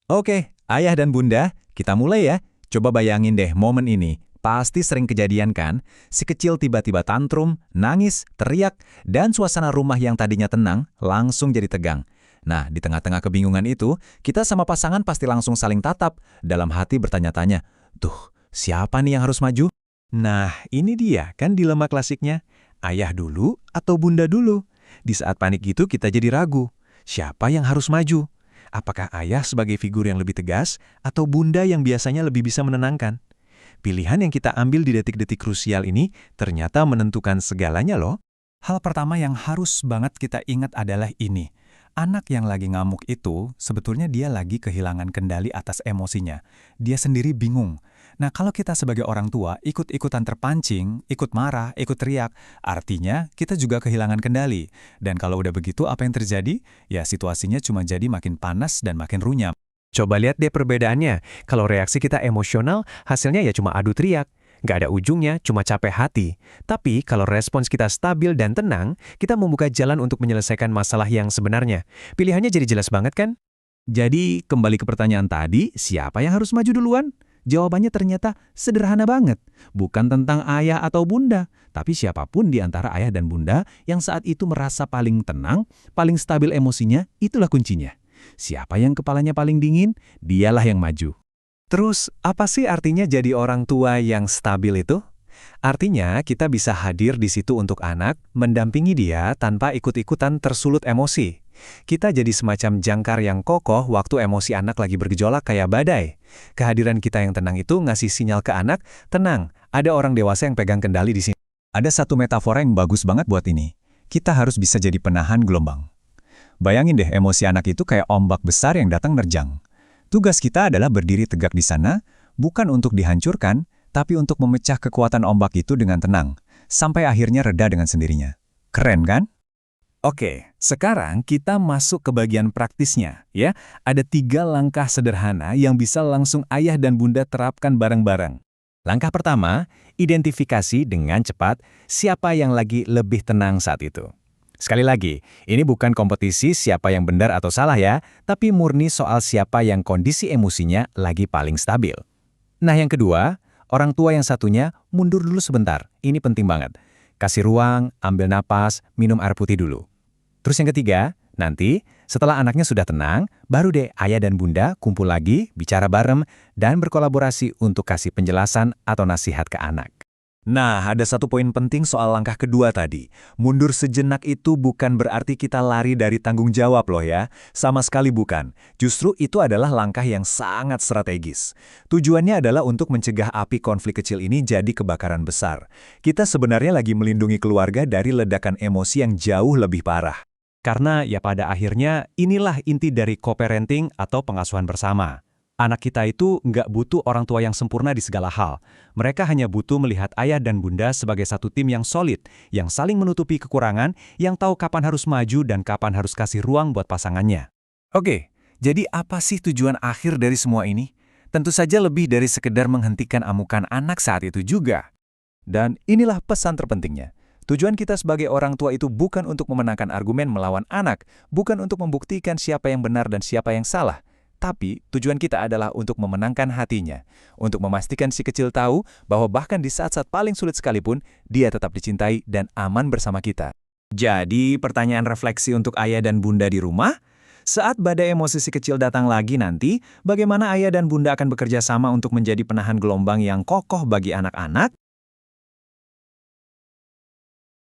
Oke, ayah dan bunda, kita mulai ya. Coba bayangin deh momen ini. Pasti sering kejadian kan? Si kecil tiba-tiba tantrum, nangis, teriak, dan suasana rumah yang tadinya tenang langsung jadi tegang. Nah, di tengah-tengah kebingungan itu, kita sama pasangan pasti langsung saling tatap, dalam hati bertanya-tanya, "Tuh, siapa nih yang harus maju?" Nah, ini dia kan dilema klasiknya. Ayah dulu atau bunda dulu? Di saat panik itu kita jadi ragu. Siapa yang harus maju? Apakah ayah sebagai figur yang lebih tegas atau bunda yang biasanya lebih bisa menenangkan? Pilihan yang kita ambil di detik-detik krusial ini ternyata menentukan segalanya loh. Hal pertama yang harus banget kita ingat adalah ini. Anak yang lagi ngamuk itu, sebetulnya dia lagi kehilangan kendali atas emosinya. Dia sendiri bingung. Nah, kalau kita sebagai orang tua ikut-ikutan terpancing, ikut marah, ikut teriak, artinya kita juga kehilangan kendali. Dan kalau udah begitu, apa yang terjadi? Ya, situasinya cuma jadi makin panas dan makin runyam. Coba lihat deh perbedaannya. Kalau reaksi kita emosional, hasilnya ya cuma adu teriak. Nggak ada ujungnya, cuma capek hati. Tapi kalau respons kita stabil dan tenang, kita membuka jalan untuk menyelesaikan masalah yang sebenarnya. Pilihannya jadi jelas banget kan? Jadi, kembali ke pertanyaan tadi, siapa yang harus maju duluan? Jawabannya ternyata sederhana banget. Bukan tentang ayah atau bunda, tapi siapapun di antara ayah dan bunda yang saat itu merasa paling tenang, paling stabil emosinya, itulah kuncinya. Siapa yang kepalanya paling dingin, dialah yang maju. Terus, apa sih artinya jadi orang tua yang stabil itu? Artinya, kita bisa hadir di situ untuk anak, mendampingi dia tanpa ikut-ikutan tersulut emosi. Kita jadi semacam jangkar yang kokoh waktu emosi anak lagi bergejolak kayak badai. Kehadiran kita yang tenang itu ngasih sinyal ke anak, tenang, ada orang dewasa yang pegang kendali di sini. Ada satu metafora yang bagus banget buat ini. Kita harus bisa jadi penahan gelombang. Bayangin deh emosi anak itu kayak ombak besar yang datang nerjang. Tugas kita adalah berdiri tegak di sana, bukan untuk dihancurkan, tapi untuk memecah kekuatan ombak itu dengan tenang, sampai akhirnya reda dengan sendirinya. Keren kan? Oke, sekarang kita masuk ke bagian praktisnya, ya. Ada 3 langkah sederhana yang bisa langsung ayah dan bunda terapkan bareng-bareng. Langkah pertama, identifikasi dengan cepat siapa yang lagi lebih tenang saat itu. Sekali lagi, ini bukan kompetisi siapa yang benar atau salah ya, tapi murni soal siapa yang kondisi emosinya lagi paling stabil. Nah yang kedua, orang tua yang satunya mundur dulu sebentar, ini penting banget. Kasih ruang, ambil napas, minum air putih dulu. Terus yang ketiga, nanti setelah anaknya sudah tenang, baru deh ayah dan bunda kumpul lagi, bicara bareng, dan berkolaborasi untuk kasih penjelasan atau nasihat ke anak. Nah, ada satu poin penting soal langkah kedua tadi. Mundur sejenak itu bukan berarti kita lari dari tanggung jawab loh ya. Sama sekali bukan. Justru itu adalah langkah yang sangat strategis. Tujuannya adalah untuk mencegah api konflik kecil ini jadi kebakaran besar. Kita sebenarnya lagi melindungi keluarga dari ledakan emosi yang jauh lebih parah. Karena ya pada akhirnya inilah inti dari co-parenting atau pengasuhan bersama. Anak kita itu nggak butuh orang tua yang sempurna di segala hal. Mereka hanya butuh melihat ayah dan bunda sebagai satu tim yang solid, yang saling menutupi kekurangan, yang tahu kapan harus maju dan kapan harus kasih ruang buat pasangannya. Oke, jadi apa sih tujuan akhir dari semua ini? Tentu saja lebih dari sekedar menghentikan amukan anak saat itu juga. Dan inilah pesan terpentingnya. Tujuan kita sebagai orang tua itu bukan untuk memenangkan argumen melawan anak, bukan untuk membuktikan siapa yang benar dan siapa yang salah. Tapi tujuan kita adalah untuk memenangkan hatinya, untuk memastikan si kecil tahu bahwa bahkan di saat-saat paling sulit sekalipun, dia tetap dicintai dan aman bersama kita. Jadi, pertanyaan refleksi untuk ayah dan bunda di rumah, saat badai emosi si kecil datang lagi nanti, bagaimana ayah dan bunda akan bekerja sama untuk menjadi penahan gelombang yang kokoh bagi anak-anak?